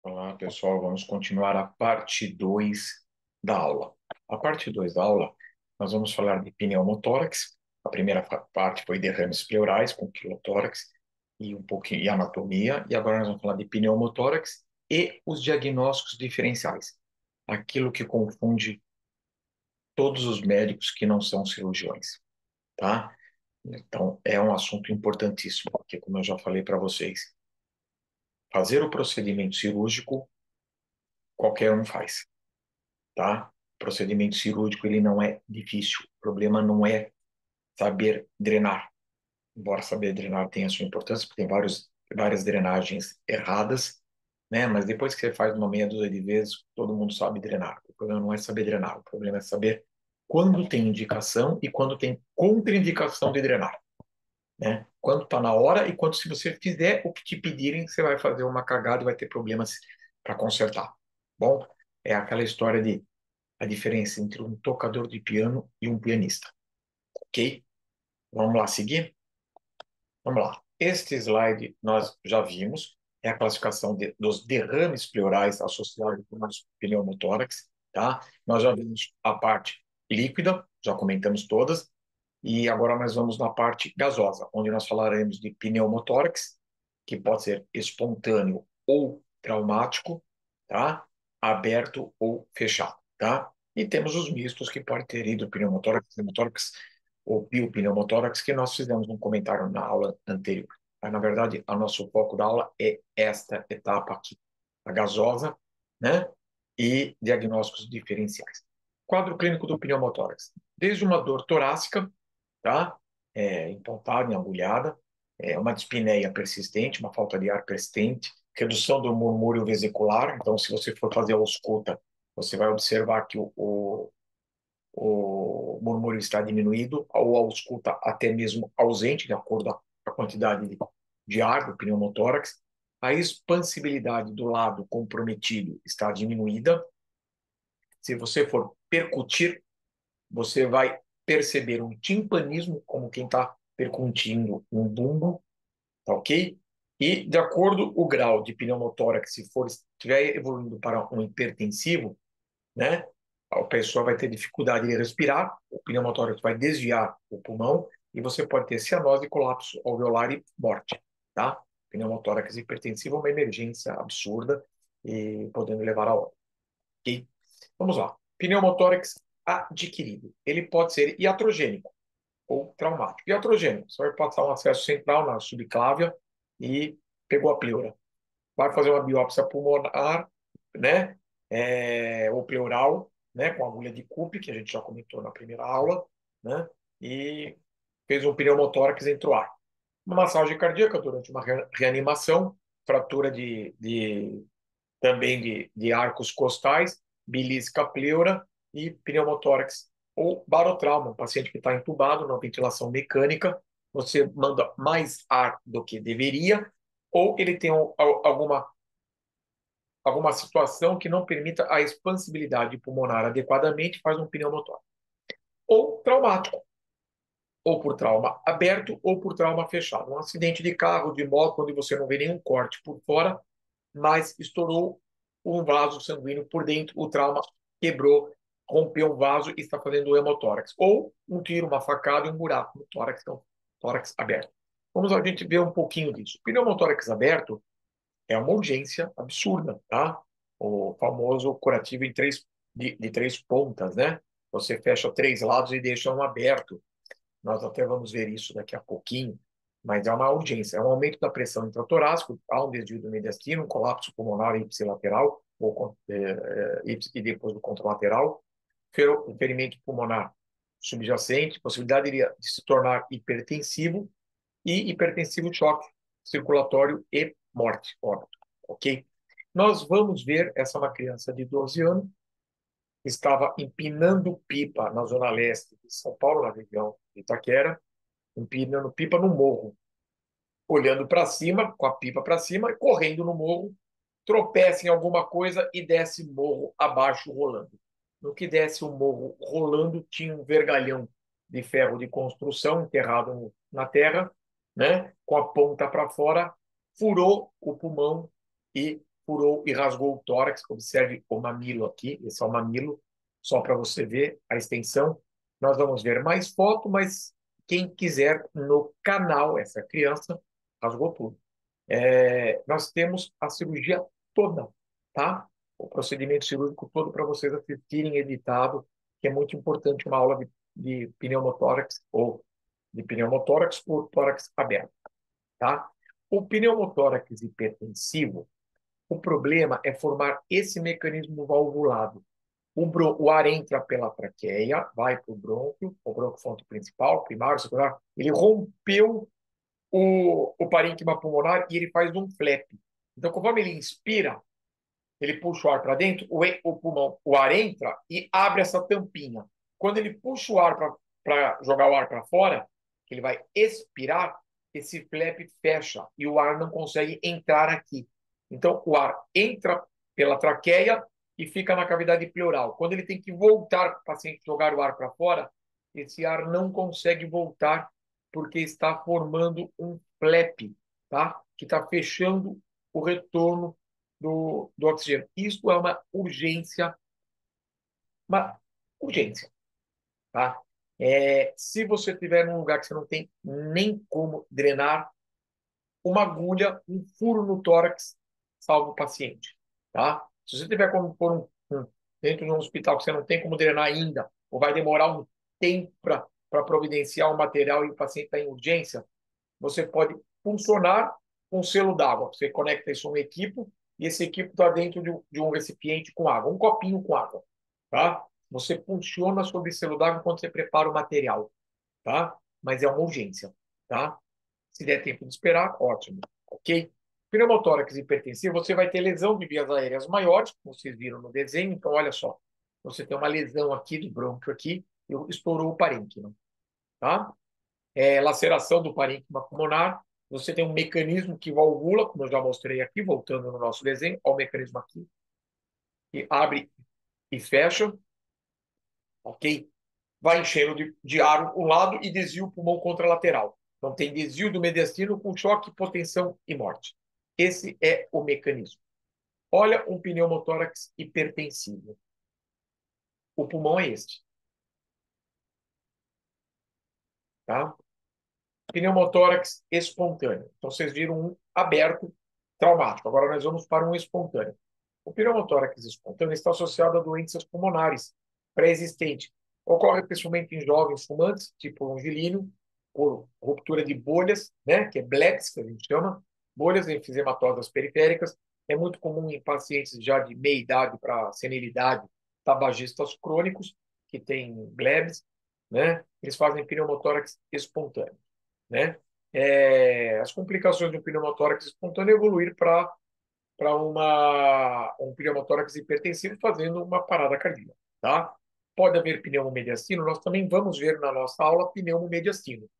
Olá, pessoal. Vamos continuar a parte 2 da aula. A parte 2 da aula, nós vamos falar de pneumotórax. A primeira parte foi derrames pleurais com quilotórax e um pouquinho de anatomia. E agora nós vamos falar de pneumotórax e os diagnósticos diferenciais. Aquilo que confunde todos os médicos que não são cirurgiões, tá? Então, é um assunto importantíssimo, porque, como eu já falei para vocês, fazer o procedimento cirúrgico, qualquer um faz. Tá? O procedimento cirúrgico ele não é difícil. O problema não é saber drenar. Embora saber drenar tenha sua importância, porque tem várias drenagens erradas, né? Mas depois que você faz uma meia dúzia de vezes, todo mundo sabe drenar. O problema não é saber drenar, o problema é saber quando tem indicação e quando tem contraindicação de drenar, né? Quando está na hora e quando, se você fizer o que te pedirem, você vai fazer uma cagada e vai ter problemas para consertar. Bom, é aquela história de a diferença entre um tocador de piano e um pianista, ok? Vamos lá seguir? Vamos lá. Este slide nós já vimos, é a classificação dos derrames pleurais associados com pneumotórax, tá? Nós já vimos a parte líquida, já comentamos todas, e agora nós vamos na parte gasosa, onde nós falaremos de pneumotórax, que pode ser espontâneo ou traumático, tá? Aberto ou fechado, tá? E temos os mistos que podem ter ido pneumotórax ou biopneumotórax, que nós fizemos um comentário na aula anterior. Mas, na verdade, o nosso foco da aula é esta etapa aqui, a gasosa, né? E diagnósticos diferenciais. Quadro clínico do pneumotórax. Desde uma dor torácica, tá? Empontada, agulhada, uma dispneia persistente, uma falta de ar persistente, redução do murmúrio vesicular. Então, se você for fazer a ausculta, você vai observar que o murmúrio está diminuído, ou a ausculta até mesmo ausente, de acordo com a quantidade de ar do pneumotórax. A expansibilidade do lado comprometido está diminuída. Se você for percutir, você vai perceber um timpanismo, como quem está percutindo um bumbo, tá ok? E, de acordo com o grau de pneumotórax, se for estiver evoluindo para um hipertensivo, né, a pessoa vai ter dificuldade de respirar, o pneumotórax vai desviar o pulmão e você pode ter cianose, colapso alveolar e morte, tá? Pneumotórax hipertensivo é uma emergência absurda e podendo levar a óbito, ok? Vamos lá. Pneumotórax adquirido. Ele pode ser iatrogênico ou traumático. Iatrogênico, você vai passar um acesso central na subclávia e pegou a pleura. Vai fazer uma biópsia pulmonar, né? Ou pleural, né? Com agulha de Coop, que a gente já comentou na primeira aula, né? E fez um pneumotórax entre o ar. Uma massagem cardíaca durante uma reanimação, fratura também de arcos costais, bilísca pleura e pneumotórax ou barotrauma, um paciente que está entubado na ventilação mecânica, você manda mais ar do que deveria, ou ele tem alguma situação que não permita a expansibilidade pulmonar adequadamente, faz um pneumotórax. Ou traumático, ou por trauma aberto ou por trauma fechado. Um acidente de carro, de moto, onde você não vê nenhum corte por fora, mas estourou um vaso sanguíneo por dentro, o trauma quebrou, rompeu um vaso e está fazendo hemotórax. Ou um tiro, uma facada e um buraco no tórax, então, tórax aberto. Vamos a gente ver um pouquinho disso. O pneumotórax aberto é uma urgência absurda, tá? O famoso curativo de três pontas, né? Você fecha três lados e deixa um aberto. Nós até vamos ver isso daqui a pouquinho, mas é uma urgência. É um aumento da pressão intratorácica, há um desvio do mediastino, um colapso pulmonar ipsilateral, e depois do contralateral, ferimento pulmonar subjacente, possibilidade de se tornar hipertensivo e hipertensivo choque circulatório e morte, óbito, ok? Nós vamos ver, essa é uma criança de 12 anos, estava empinando pipa na zona leste de São Paulo, na região de Itaquera, empinando pipa no morro, olhando para cima, com a pipa para cima, e correndo no morro, tropeça em alguma coisa e desce morro abaixo rolando. No que desce o morro rolando, tinha um vergalhão de ferro de construção enterrado na terra, né, com a ponta para fora, furou o pulmão e furou e rasgou o tórax. Observe o mamilo aqui, esse é o mamilo, só para você ver a extensão. Nós vamos ver mais foto, mas quem quiser no canal, essa criança rasgou tudo. Nós temos a cirurgia toda, tá? O procedimento cirúrgico todo para vocês assistirem editado, que é muito importante uma aula de pneumotórax ou de pneumotórax por tórax aberto, tá? O pneumotórax hipertensivo, o problema é formar esse mecanismo valvulado. O ar entra pela traqueia, vai para o broncofonto principal, primário, secundário, ele rompeu o parênquima pulmonar e ele faz um flap. Então, conforme ele inspira, ele puxa o ar para dentro, o pulmão, o ar entra e abre essa tampinha. Quando ele puxa o ar para jogar o ar para fora, que ele vai expirar, esse flap fecha e o ar não consegue entrar aqui. Então, o ar entra pela traqueia e fica na cavidade pleural. Quando ele tem que voltar para o paciente jogar o ar para fora, esse ar não consegue voltar porque está formando um flap, tá? Que está fechando o retorno do oxigênio. Isso é uma urgência, tá? Se você tiver num lugar que você não tem nem como drenar, uma agulha, um furo no tórax, salva o paciente, tá? Se você tiver como pôr dentro de um hospital que você não tem como drenar ainda, ou vai demorar um tempo para providenciar o material e o paciente está em urgência, você pode funcionar com selo d'água. Você conecta isso a um equipo e esse equipo está dentro de um recipiente com água, um copinho com água, tá? Você funciona sobre selo d'água quando você prepara o material, tá? Mas é uma urgência, tá? Se der tempo de esperar, ótimo, ok? Pneumotórax hipertensivo, você vai ter lesão de vias aéreas maiores, como vocês viram no desenho. Então, olha só, você tem uma lesão aqui do brônquio aqui, e estourou o parênquima, tá? Laceração do parênquima pulmonar. Você tem um mecanismo que valvula, como eu já mostrei aqui, voltando no nosso desenho, olha o mecanismo aqui, que abre e fecha, ok? Vai enchendo de ar um lado e desvia o pulmão contralateral. Então, tem desvio do mediastino com choque, hipotensão e morte. Esse é o mecanismo. Olha um pneumotórax hipertensivo. O pulmão é este, tá? Pneumotórax espontâneo. Então, vocês viram um aberto traumático. Agora nós vamos para um espontâneo. O pneumotórax espontâneo está associado a doenças pulmonares pré-existentes. Ocorre principalmente em jovens fumantes, tipo longilíneo, por ruptura de bolhas, né, que é bleps, que a gente chama, bolhas enfisematosas periféricas. É muito comum em pacientes já de meia idade para senilidade, tabagistas crônicos, que têm blebs, né? Eles fazem pneumotórax espontâneo, né? As complicações do pneumotórax espontâneo evoluir para um pneumotórax hipertensivo fazendo uma parada cardíaca, tá? Pode haver pneumomediastino, nós também vamos ver na nossa aula pneumomediastino,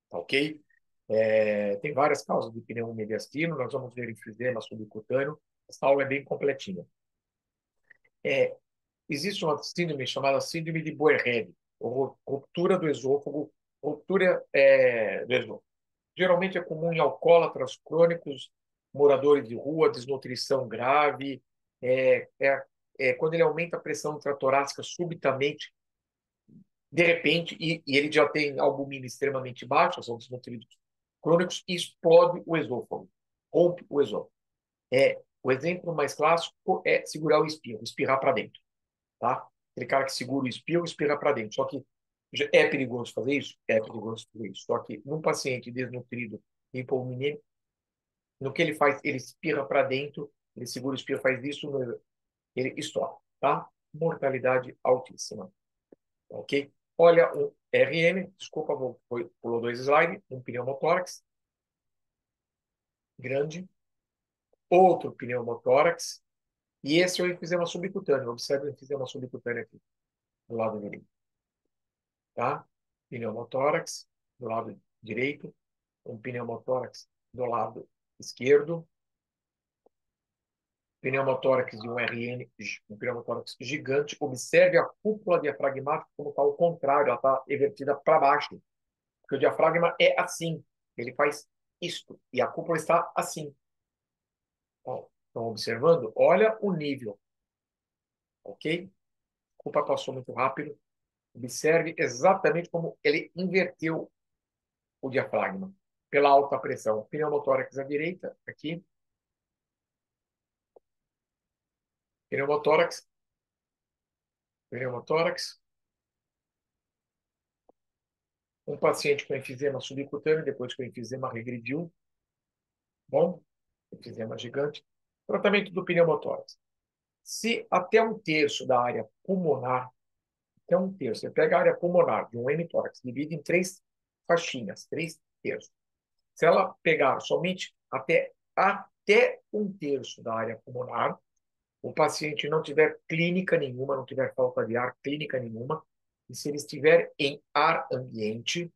tá ok? Tem várias causas de pneumomediastino, nós vamos ver enfisema subcutâneo, essa aula é bem completinha. É, Existe uma síndrome chamada síndrome de Boerhaave, ou ruptura do esôfago, ruptura do esôfago. Geralmente é comum em alcoólatras crônicos, moradores de rua, desnutrição grave, é, é, quando ele aumenta a pressão intratorácica subitamente, de repente, e ele já tem albumina extremamente baixa, são desnutridos crônicos, e explode o esôfago, rompe o esôfago. O exemplo mais clássico é segurar o espirro, espirrar para dentro, tá? Aquele cara que segura o espirro, espirra para dentro. Só que é perigoso fazer isso? É perigoso fazer isso. Só que num paciente desnutrido, hipominem, no que ele faz, ele espirra para dentro, ele segura o espirro, faz isso, ele estoura, tá? Mortalidade altíssima, ok? Olha o RN, desculpa, pulou dois slides, um pneumotórax grande, outro pneumotórax, e esse é o enfisema subcutâneo. Observe o enfisema subcutâneo aqui, do lado direito, tá? Pneumotórax do lado direito, um pneumotórax do lado esquerdo, pneumotórax de um RN, um pneumotórax gigante. Observe a cúpula diafragmática como está ao contrário, ela está invertida para baixo. Porque o diafragma é assim, ele faz isto, e a cúpula está assim. Ó, Estão observando? Olha o nível, ok? Desculpa, passou muito rápido. Observe exatamente como ele inverteu o diafragma pela alta pressão. Pneumotórax à direita, aqui. Pneumotórax, pneumotórax. Um paciente com enfisema subcutâneo, depois que o enfisema regrediu. Bom, enfisema gigante. Tratamento do pneumotórax. Se até um terço da área pulmonar, até um terço, você pega a área pulmonar de um hemitórax, divide em três faixinhas, três terços. Se ela pegar somente até um terço da área pulmonar, o paciente não tiver clínica nenhuma, não tiver falta de ar, clínica nenhuma, e se ele estiver em ar ambiente,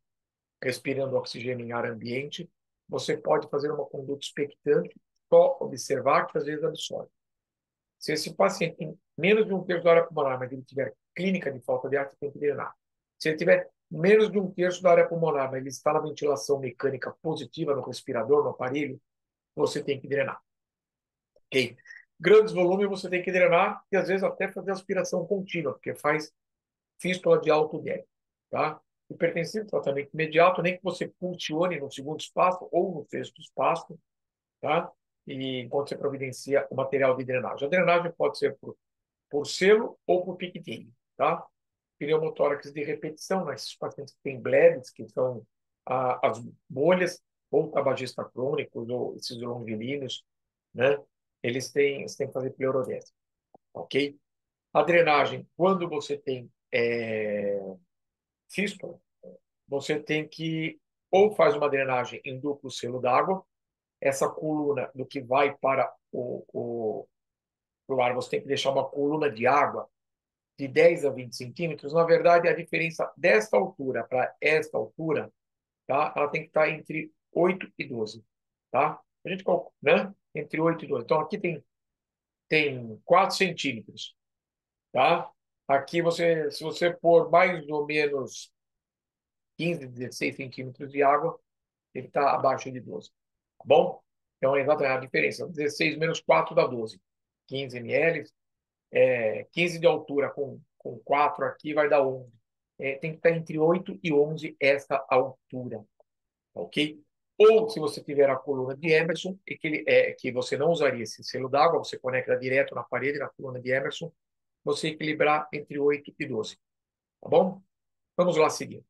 respirando oxigênio em ar ambiente, você pode fazer uma conduta expectante, só observar que às vezes absorve. Se esse paciente tem menos de um terço da área pulmonar, mas ele tiver clínica de falta de ar, você tem que drenar. Se ele tiver menos de um terço da área pulmonar, mas ele está na ventilação mecânica positiva no respirador, no aparelho, você tem que drenar. Ok? Grandes volumes você tem que drenar e às vezes até fazer aspiração contínua, porque faz fístula de alto débito. Tá? Hipertensivo, tratamento imediato, nem que você pulsione no segundo espaço ou no sexto espaço, tá? E enquanto você providencia o material de drenagem. A drenagem pode ser por selo ou por piquetinho, tá? Pneumotórax de repetição, né? Esses pacientes que têm bledes, que são as bolhas, ou tabagista crônicos, ou esses longilinos, né? Você têm que fazer pleurodese, ok? A drenagem, quando você tem fístula, você tem que ou faz uma drenagem em duplo selo d'água, essa coluna do que vai para o ar, você tem que deixar uma coluna de água de 10 a 20 centímetros. Na verdade, a diferença desta altura para esta altura, tá? Ela tem que estar entre 8 e 12, tá? A gente calcula, né? Entre 8 e 12. Então, aqui tem 4 centímetros, tá? Aqui, se você pôr mais ou menos 15, 16 centímetros de água, ele está abaixo de 12. Tá bom? Então, é exatamente a diferença. 16 menos 4 dá 12. 15 ml, 15 de altura com 4 aqui vai dar 11. Tem que estar entre 8 e 11 essa altura, ok? Ou, se você tiver a coluna de Emerson, que você não usaria esse selo d'água, você conecta direto na parede, na coluna de Emerson, você equilibrar entre 8 e 12. Tá bom? Vamos lá seguir.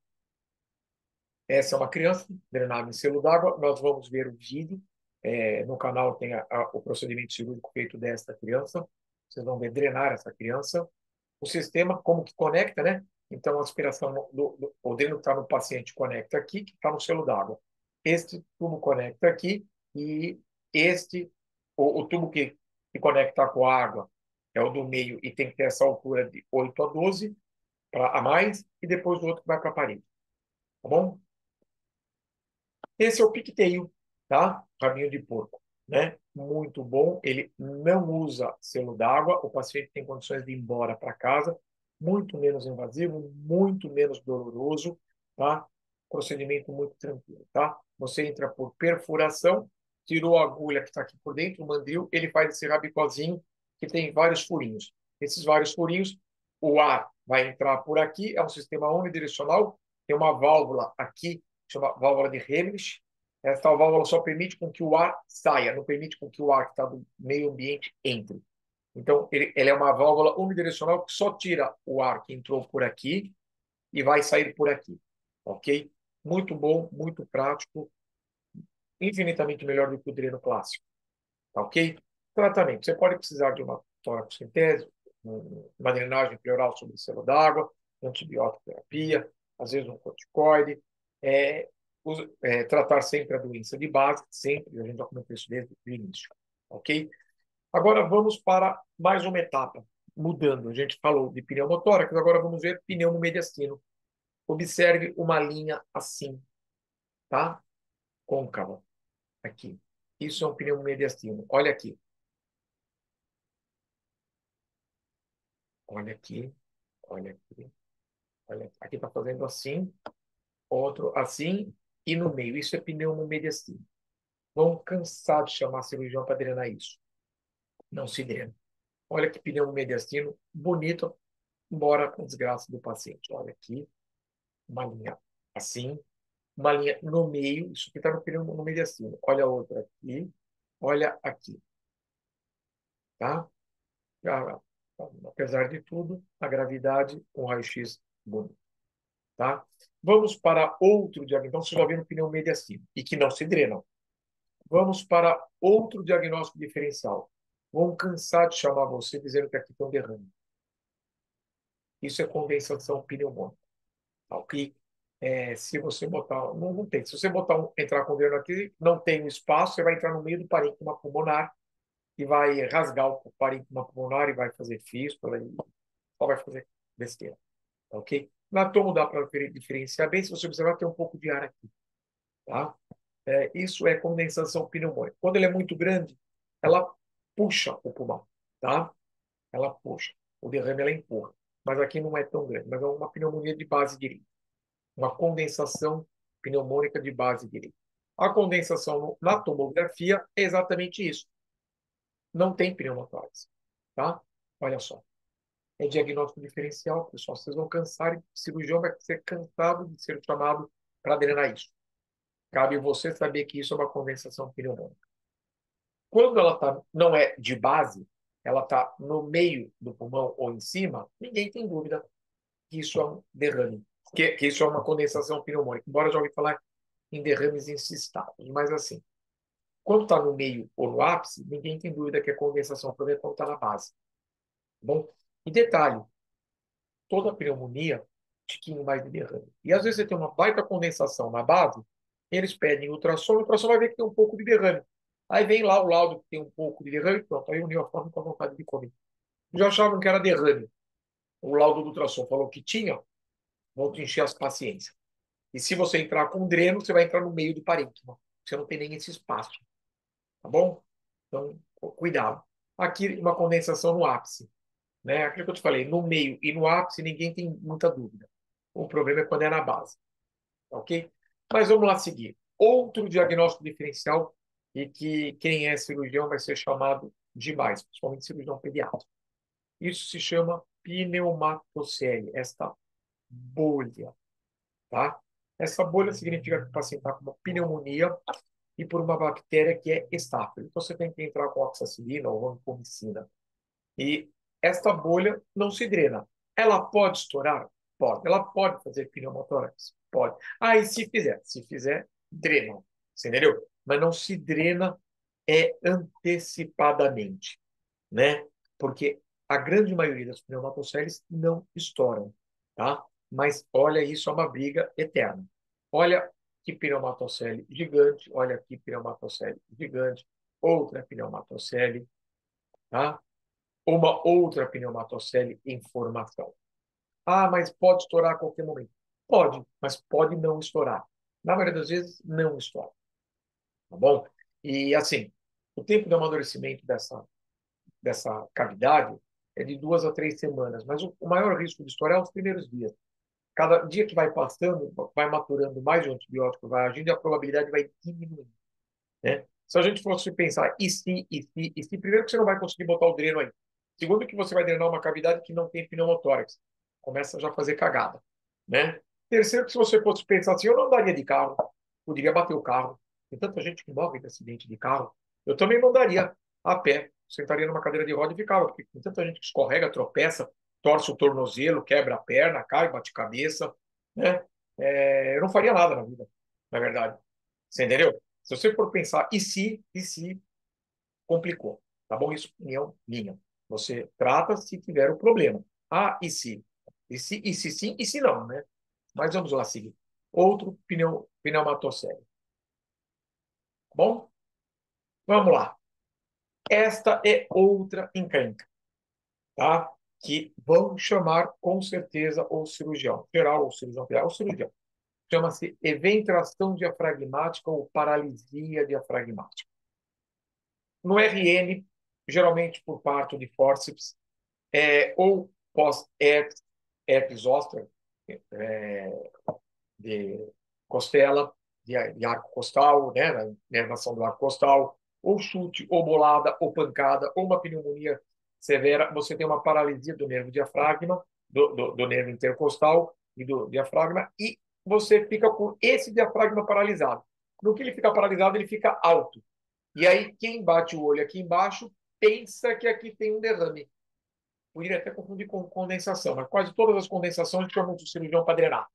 Essa é uma criança drenada em selo d'água. Nós vamos ver o vídeo. No canal tem o procedimento cirúrgico feito desta criança. Vocês vão ver drenar essa criança. O sistema, como que conecta, né? Então, a aspiração o dreno que está no paciente conecta aqui, que está no selo d'água. Este tubo conecta aqui e o tubo que conecta com a água é o do meio e tem que ter essa altura de 8 a 12 a mais, e depois o outro que vai para a parede. Tá bom? Esse é o piqueteio, tá? Rabinho de porco, né? Muito bom. Ele não usa selo d'água. O paciente tem condições de ir embora para casa. Muito menos invasivo, muito menos doloroso, tá? Procedimento muito tranquilo, tá? Você entra por perfuração, tirou a agulha que está aqui por dentro, o mandril, ele faz esse rabicozinho que tem vários furinhos. Esses vários furinhos, o ar vai entrar por aqui, é um sistema unidirecional, tem uma válvula aqui chama válvula de Heimlich. Essa válvula só permite com que o ar saia, não permite com que o ar que está do meio ambiente entre. Então, ele é uma válvula unidirecional que só tira o ar que entrou por aqui e vai sair por aqui. Ok? Muito bom, muito prático, infinitamente melhor do que o dreno clássico. Tá ok? Tratamento. Você pode precisar de uma toracocentese, uma drenagem pleural sobre selo d'água, antibiótico terapia, às vezes um corticoide. É, tratar sempre a doença de base, sempre, a gente já comentou isso desde o início. Ok? Agora vamos para mais uma etapa, mudando. A gente falou de pneumotórax, agora vamos ver pneumomediastino. Observe uma linha assim, tá? Côncava, aqui. Isso é um pneumomediastino. Olha aqui. Olha aqui, olha aqui, olha aqui. Aqui está fazendo assim, outro assim, e no meio. Isso é pneumomediastino. Vão cansar de chamar cirurgião para drenar isso. não se drena. Olha que pneu mediastino bonito, embora com desgraça do paciente. Olha aqui, uma linha assim, uma linha no meio, isso aqui está no pneu no mediastino. Olha a outra aqui, olha aqui, tá? Ah, apesar de tudo, a gravidade, um raio-x bonito, tá? Vamos para outro diagnóstico. Então, você já viu no pneu mediastino e que não se drenam. Vamos para outro diagnóstico diferencial. Vão cansar de chamar você dizendo que aqui tem um derrame. Isso é condensação pneumônica. Tá? Ok? Se você botar. Não tem. Se você botar entrar com o dedo aqui, não tem um espaço, você vai entrar no meio do parênquima pulmonar e vai rasgar o parênquima pulmonar e vai fazer fístula e só vai fazer besteira. Tá? Ok? Na tomo dá para diferenciar bem. Se você observar, tem um pouco de ar aqui. Tá? Isso é condensação pneumônica. Quando ele é muito grande, ela puxa o pulmão. Tá? Ela puxa. O derrame ela empurra. Mas aqui não é tão grande, mas é uma pneumonia de base direita. Uma condensação pneumônica de base direita. A condensação na tomografia é exatamente isso. Não tem pneumotórax. Tá? Olha só. É diagnóstico diferencial, pessoal. Vocês vão cansar, o cirurgião vai ser cansado de ser chamado para drenar isso. Cabe você saber que isso é uma condensação pneumônica. Quando ela não é de base, ela está no meio do pulmão ou em cima, ninguém tem dúvida que isso é um derrame, que isso é uma condensação pneumônica. Embora eu já ouvi falar em derrames encistados, mas assim, quando está no meio ou no ápice, ninguém tem dúvida que é condensação pneumônica quando está na base. Bom, e detalhe, toda pneumonia, tiquinho mais de derrame. E às vezes você tem uma baita condensação na base, eles pedem ultrassom, o ultrassom vai ver que tem um pouco de derrame. Aí vem lá o laudo que tem um pouco de derrame, pronto, aí o neoforme com a vontade de comer. Já achavam que era derrame. O laudo do ultrassom falou que tinha, vão te encher as paciências. E se você entrar com dreno, você vai entrar no meio do parênquima. Você não tem nem esse espaço. Tá bom? Então, cuidado. Aqui, uma condensação no ápice. Né? Aquilo que eu te falei, no meio e no ápice, ninguém tem muita dúvida. O problema é quando é na base. Tá ok? Mas vamos lá seguir. Outro diagnóstico diferencial e que quem é cirurgião vai ser chamado demais, principalmente cirurgião pediátrico. Isso se chama pneumatocele, esta bolha. Tá? Essa bolha significa que o paciente está com uma pneumonia e por uma bactéria que é estáfilo. Então, você tem que entrar com oxacilina ou vancomicina. E esta bolha não se drena. Ela pode estourar? Pode. Ela pode fazer pneumotórax? Pode. Ah, e se fizer? Se fizer, drena. Você entendeu? Mas não se drena antecipadamente, né? Porque a grande maioria das pneumatoceles não estouram, tá? Mas olha, isso é uma briga eterna. Olha que pneumatocele gigante, olha aqui pneumatocele gigante, outra pneumatocele, tá? Uma outra pneumatocele em formação. Ah, mas pode estourar a qualquer momento. Pode, mas pode não estourar. Na maioria das vezes, não estoura, tá bom? E assim, o tempo de amadurecimento dessa cavidade é de 2 a 3 semanas, mas o maior risco de estourar é os primeiros dias. Cada dia que vai passando, vai maturando mais o antibiótico, vai agindo e a probabilidade vai diminuindo, né? Se a gente fosse pensar, e se, primeiro que você não vai conseguir botar o dreno aí. Segundo que você vai drenar uma cavidade que não tem pneumotórax. Começa já a fazer cagada, né? Terceiro que se você fosse pensar assim, eu não andaria de carro, poderia bater o carro. Tem tanta gente que morre de acidente de carro. Eu também não andaria a pé. Sentaria numa cadeira de roda e ficava, porque tem tanta gente que escorrega, tropeça, torce o tornozelo, quebra a perna, cai, bate cabeça, né? Eu não faria nada na vida, na verdade. Você entendeu? Se você for pensar, e se complicou, tá bom? Isso é opinião minha. Você trata se tiver o problema. Ah, e se? E se sim, e se não, né? Mas vamos lá seguir. Outro pneumatocele. Tá bom? Vamos lá. Esta é outra encrenca, tá? Que vão chamar com certeza o cirurgião geral ou cirurgião geral, o cirurgião. Chama-se eventração diafragmática ou paralisia diafragmática. No RN, geralmente por parto de fórceps, ou pós-herpes zoster, de costela, de arco costal, né, na inervação do arco costal, ou chute, ou bolada, ou pancada, ou uma pneumonia severa, você tem uma paralisia do nervo diafragma, do nervo intercostal e do diafragma, e você fica com esse diafragma paralisado. No que ele fica paralisado, ele fica alto. E aí, quem bate o olho aqui embaixo pensa que aqui tem um derrame. Poderia até confundir com condensação, mas quase todas as condensações chamam de cirurgião para drenar.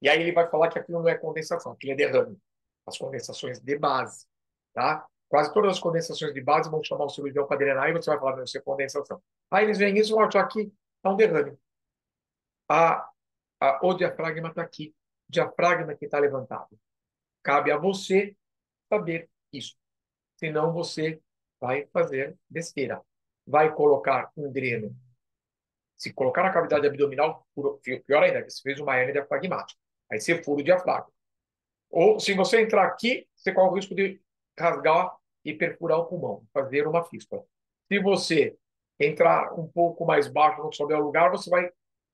E aí ele vai falar que aquilo não é condensação, aquilo é derrame. As condensações de base, tá? Quase todas as condensações de base vão chamar o cirurgião para drenar e você vai falar, não, isso é condensação. Aí eles veem isso e vão achar que é um derrame. A, o diafragma está aqui. O diafragma que está levantado. Cabe a você saber isso. Senão você vai fazer besteira. Vai colocar um dreno. Se colocar na cavidade abdominal, pior ainda, você fez uma hernia diafragmática. Aí você fura o diafragma. Ou se você entrar aqui, você corre o risco de rasgar e perfurar o pulmão, fazer uma fístula. Se você entrar um pouco mais baixo, não souber o lugar, você vai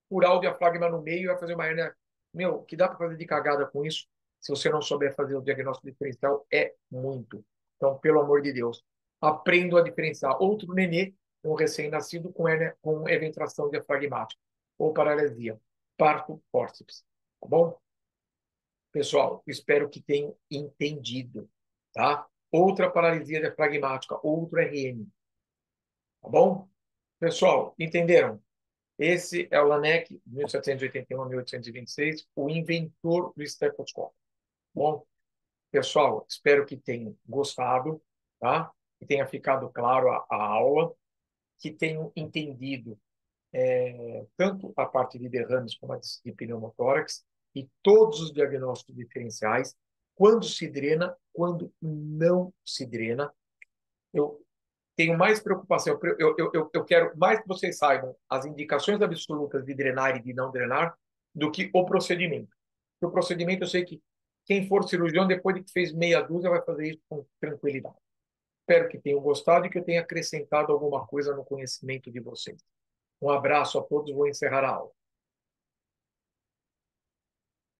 furar o diafragma no meio e vai fazer uma hernia. Meu, o que dá para fazer de cagada com isso, se você não souber fazer o diagnóstico diferencial, é muito. Então, pelo amor de Deus, aprendo a diferenciar outro nenê, um recém-nascido com, hernia, com eventração diafragmática ou paralisia, parto fórceps. Tá bom? Pessoal, espero que tenham entendido, tá? Outra paralisia diafragmática, outro RM, tá bom? Pessoal, entenderam? Esse é o Laennec, 1781 a 1826, o inventor do estetoscópio. Bom, pessoal, espero que tenham gostado, tá? Que tenha ficado claro a aula, que tenham entendido tanto a parte de derrames como a de pneumotórax e todos os diagnósticos diferenciais, quando se drena, quando não se drena. Eu tenho mais preocupação, eu quero mais que vocês saibam as indicações absolutas de drenar e de não drenar do que o procedimento. O procedimento, eu sei que quem for cirurgião, depois de que fez meia dúzia, vai fazer isso com tranquilidade. Espero que tenham gostado e que eu tenha acrescentado alguma coisa no conhecimento de vocês. Um abraço a todos, vou encerrar a aula.